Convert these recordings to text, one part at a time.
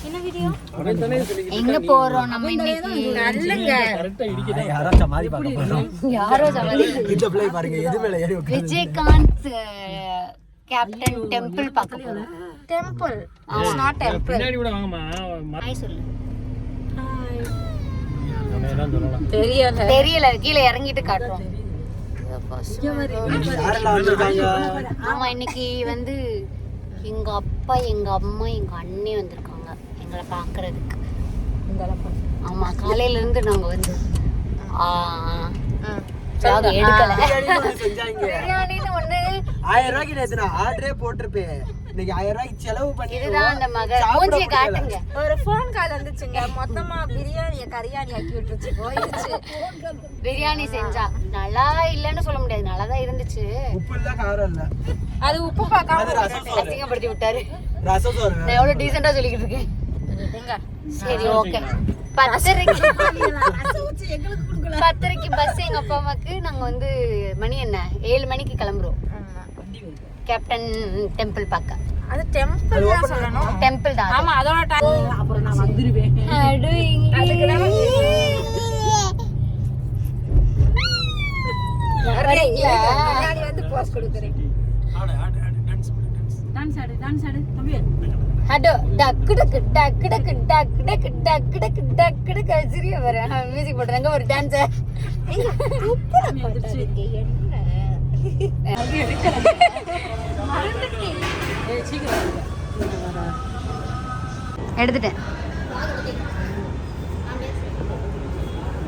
என்ன வீடியோ எங்க போறோம் நம்ம இன்னைக்கு? நல்லங்க யாரோ சமாதி பார்க்க போறோம். யாரோ சமாதி இந்த ப்ளே பாருங்க. எது மேல ஏறி உட்கார்ந்து விஜயகாந்த் கேப்டன் டெம்பிள் பார்க்க போறோம். Temple it's not temple. பின்னாடி கூட வாங்கமா. ஹாய் சொல்லு. ஹாய். நம்ம என்ன சொல்லலாம் தெரியல கீழ இறங்கிட்டு காட்டுறோம். ஆமா இன்னைக்கு வந்து எங்க அப்பா எங்க அம்மா எங்க அண்ணே வந்திருக்காங்க எங்களை பாக்குறதுக்கு. ஆமா காலையில இருந்து நாங்க வந்து எடுக்கல. பிரியாணின்னு ஒண்ணு 1000 ரூபாய்க்கு நேத்து நான் ஆர்டரே போட்டிருப்பேன். இன்னைக்கு 1000 ரூபாய்க்கு செலவு பண்ணி இதுதான் அந்த மக மூஞ்சியை காட்டுங்க. ஒரு ஃபோன் கால் வந்துச்சுங்க. மொத்தமா பிரியாணியை கரியாணி ஆக்கி விட்டுருச்சு. போயிடுச்சு. பிரியாணி செஞ்சா நல்லா இல்லன்னு சொல்ல முடியாது. நல்லா தான் இருந்துச்சு. உப்பு இல்ல காரம் இல்ல. அது உப்பு பார்க்காம அசிங்கப்படுத்தி விட்டாரு. ரசம் சோறு நான் எவ்வளவு டீசென்ட்டா சொல்லிக்கிட்டு இருக்கேன். சரி ஓகே. 10:30க்கு பஸ் எங்க அப்பா அம்மாக்கு. நாங்க வந்து மணி என்ன 7 மணிக்கு கிளம்புறோம். கேப்டன் டெம்பிள் பார்க்க. அது டெம்பிள் தான் சொல்லணும். டெம்பிள் தான். ஆமா அதோட அப்புறம் நான் வந்துருவேன். அதுக்கு தான் முன்னாடி வந்து போஸ் கொடுக்கிறேன். டான்ஸ் ஆடு தம்பி. ஹடோ டக்கு டக்கு டக்கு டக்கு டக்கு டக்கு டக்கு டக்கு டக்கு டக்கு சரியா வர மியூசிக் போடுறாங்க. ஒரு டான்ஸ் எடுத்துட்டேன்.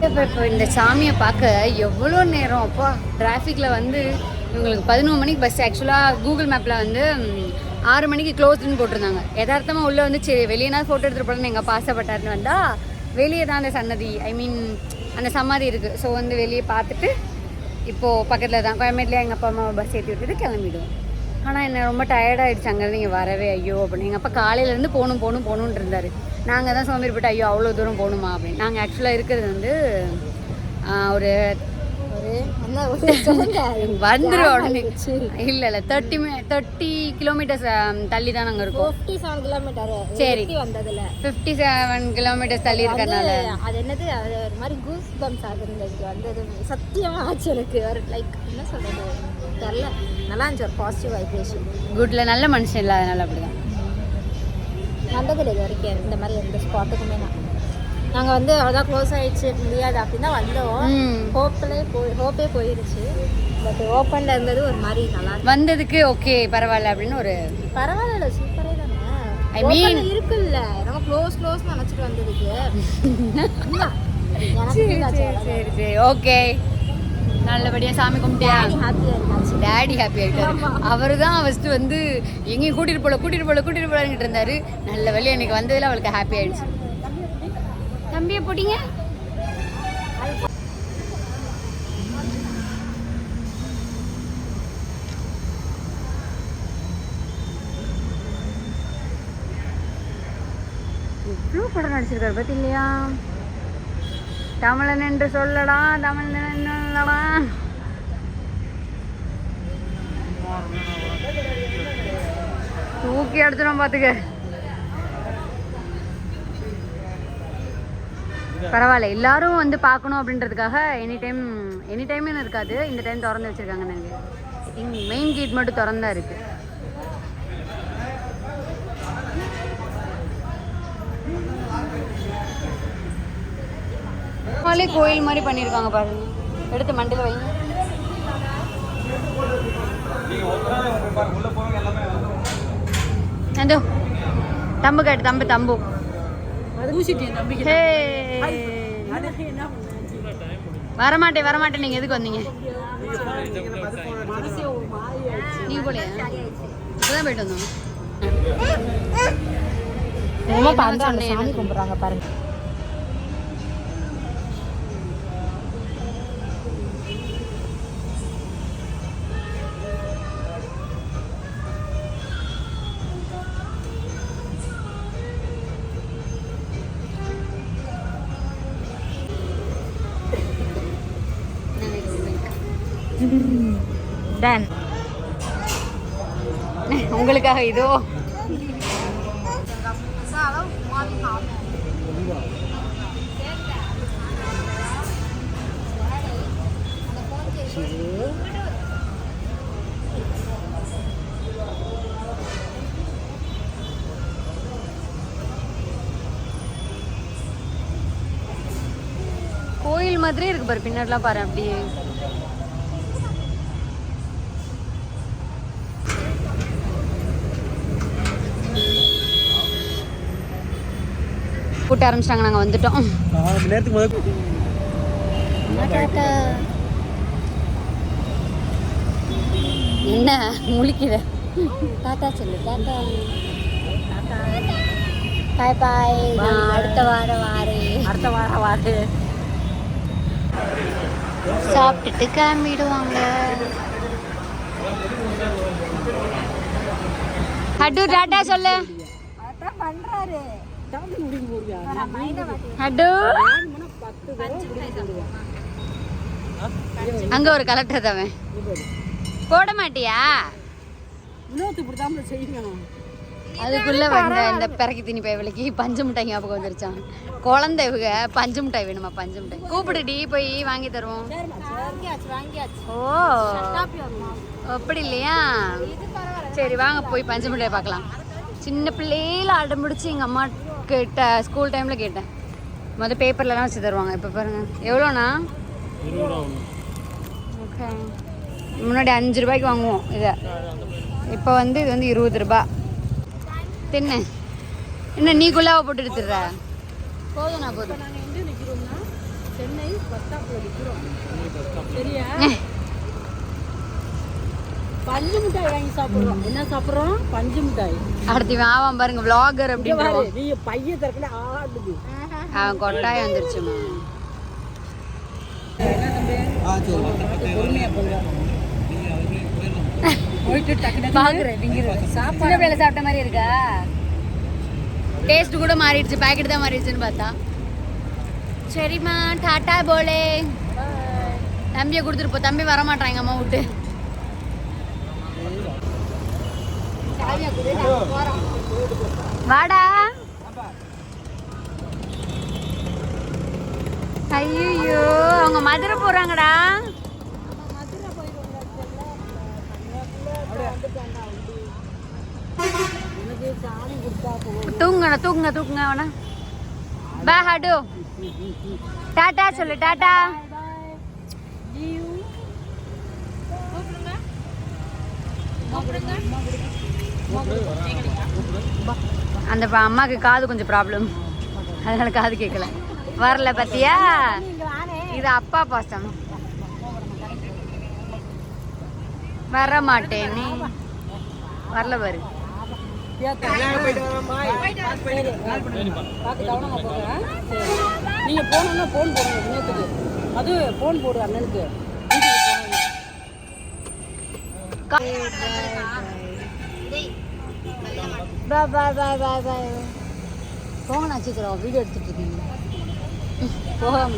இப்போ இந்த சாமியை பார்க்க எவ்வளோ நேரம் அப்பா டிராஃபிக்கில் வந்து இவங்களுக்கு 11 மணிக்கு பஸ். ஆக்சுவலாக கூகுள் மேப்பில் வந்து 6 மணிக்கு க்ளோஸ்டுன்னு போட்டிருந்தாங்க. யதார்த்தமாக உள்ளே வந்து சரி வெளியேனா ஃபோட்டோ எடுத்துகிட்டு போகிறேன்னு எங்கள் அப்பா ஆசைப்பட்டாருன்னு வந்தால் வெளியே தான் அந்த சன்னதி அந்த சமாதி இருக்குது. ஸோ வந்து வெளியே பார்த்துட்டு இப்போது பக்கத்தில் தான் கோயம்பேட்டில் எங்கள் அப்பா அம்மா பஸ் ஏற்றி விட்டுட்டு கிளம்பிடுவோம். ஆனால் என்ன ரொம்ப டயர்டாகிடுச்சு அங்கேருந்து இங்கே வரவே. ஐயோ அப்படின்னு எங்கள் அப்பா காலையிலேருந்து போகணுன்னு இருந்தார். நாங்கள் தான் சோம்பேறிப்பட்டு ஐயோ அவ்வளோ தூரம் போகணுமா அப்படின்னு. நாங்கள் ஆக்சுவலாக இருக்கிறது வந்து ஒரு வந்துடும் உடனே. இல்லை 30 கிலோமீட்டர்ஸ் தள்ளி தான் நாங்கள் இருக்கோம். 57 கிலோமீட்டர். சரி 57 கிலோமீட்டர்ஸ் தள்ளி இருக்கிறதுனால அது என்னது அது ஒரு மாதிரி கூஸ் பம்ப்ஸ் ஆகுது. வந்தது சத்தியமாக ஆச்சு எனக்கு. ஒரு லைக் என்ன சொல்கிறது தெரியல. நல்லா இருந்துச்சு. ஒரு பாசிட்டிவ் வைப்ரேஷன். குட்ல நல்ல மனுஷன் இல்லை அதனால அப்படிதான் வந்ததில்லை இது வரைக்கும் இந்த மாதிரி எந்த ஸ்பாட்டுக்குமே. நாங்கள் வந்து அவ்வளோதான் க்ளோஸ் ஆகிடுச்சு முடியாது அப்படின்னு தான் வந்தோம். ஹோப்பே போயிடுச்சு. பட் ஓப்பனில் இருந்தது ஒரு மாதிரி நல்லா வந்ததுக்கு ஓகே பரவாயில்ல அப்படின்னு ஒரு பரவாயில்ல சூப்பரே தானே. ஐ மீன் இருக்குல்ல நம்ம க்ளோஸ் நினச்சிட்டு வந்ததுக்கு. சரி ஓகே நல்லபடியாக சாமி கும்பிட்டியா? டேடி ஹாப்பி ஆகிட்டாரு. அவர் தான் ஃபஸ்ட்டு வந்து எங்கேயும் கூட்டிகிட்டு போகலான்ட்டு இருந்தார். நல்ல வழியாக எனக்கு வந்ததில் அவளுக்கு ஹாப்பி ஆகிடுச்சு. தம்பியை போட்டிங்க. இவ்வளோ படம் நடிச்சிருக்காரு பற்றி இல்லையா? தமிழன் என்று சொல்லடா தூக்கி அடிச்சிடும் பார்த்துக்க. பரவாயில்ல எல்லாரும் வந்து பார்க்கணும் அப்படின்றதுக்காக எனி டைம்னு இருக்காது. இந்த டைம் திறந்து வச்சுருக்காங்க. நாங்கள் மெயின் கேட் மட்டும் திறந்தா இருக்குது. கோயில் மாதிரி பண்ணியிருக்காங்க பாருங்க. எடுத்து மண்டியில் வைங்க. அந்த தம்பு காட்டு தம்பு வரமாட்டேன். நீங்க எதுக்கு வந்தீங்க? நீங்க போலையா? இப்பதான் போயிட்டு வந்தோம். சாமி கும்பிடுறாங்க பாருங்க. டன் உங்களுக்காக இதோ கோயில் மாதிரியே இருக்கு பாரு, பின்னாடிலாம் பாரு அப்படியே. கூட்ட ஆரம்பிச்சிட்டாங்க, நாங்கள் வந்துட்டோம். என்ன முழிக்கிற? டாட்டா சொல்லு. டாட்டா பாய் பாய். நான் அடுத்த வாரம் வாரேன். சாப்பிட்டுட்டு கிளம்பிடுவாங்க. ஹட்டு டாட்டா சொல்லு. ஹட்டு அங்க ஒரு கலெக்டர் தவன் போட மாட்டியா? அதுக்குள்ள வந்த இந்த பிறக்கி திணி பயவலிக்கு பஞ்சு மிட்டாய் ஞாபகம் வந்துருச்சான். குழந்தை இவங்க பஞ்சு மிட்டாய் வேணுமா? பஞ்சு மிட்டாய் கூப்பிடுடி, போய் வாங்கி தருவோம். ஓ அப்படி இல்லையா? சரி வாங்க போய் பஞ்சு மிட்டாய் பார்க்கலாம். சின்ன பிள்ளையில அடம்பிடிச்சு எங்கள் அம்மா கிட்ட ஸ்கூல் டைமில் கேட்டேன். மொதல் பேப்பர்லலாம் வச்சு தருவாங்க. இப்போ பாருங்க எவ்வளோண்ணா? ஓகே, முன்னாடி 5 ரூபாய்க்கு வாங்குவோம் இதை. இப்போ வந்து இது வந்து 20 ரூபா. தின்னு. என்ன நீ குள்ளாவை போட்டு எடுத்துடுற? போதும்ண்ணா போதும். பஞ்சு மிட்டாய் வாங்கி சாப்பிடுறோம். என்ன சாப்பிடுறோம்? பஞ்சு மிட்டாய். அடுத்து ஆவான் பாருங்க, vlogger அப்படின்னு. நீ பைய தரக்கல ஆடுது. அவன் கொட்டாய் வந்துருச்சுமா. பொறுமையா போங்க. போயிட்டு டக்குனு பாக்குறேன். சின்ன பிள்ளை சாப்பிட்ட மாதிரி இருக்கா? டேஸ்ட் கூட மாறிடுச்சு, பேக்கெட் தான் மாறிடுச்சுன்னு பார்த்தா. சரிம்மா டாட்டா போலே. தம்பியை கொடுத்துருப்போம். தம்பி வரமாட்டான் எங்க அம்மா விட்டு. வாடா. ஐயோ அவங்க மதுரை போறாங்கடா. தூங்குங்க அவனா. பா ஹடு டாட்டா சொல்லு. டாட்டா அந்த அம்மாக்கு காது கொஞ்சம் ப்ராப்ளம், அதனால காது கேட்கல. வரல பத்தியா? இது அப்பா பாசம். வர மாட்டேன் நீ வரல பாரு. நீங்க போனோம்னா போன் போடுங்க வினோத்துக்கு. அது போன் போடு அண்ணனுக்கு. பாய் பாய் பாய் பாய் பாய். போங்க நான் சீக்கிரம் வீடியோ எடுத்துட்டு இருக்கீங்க. போகாம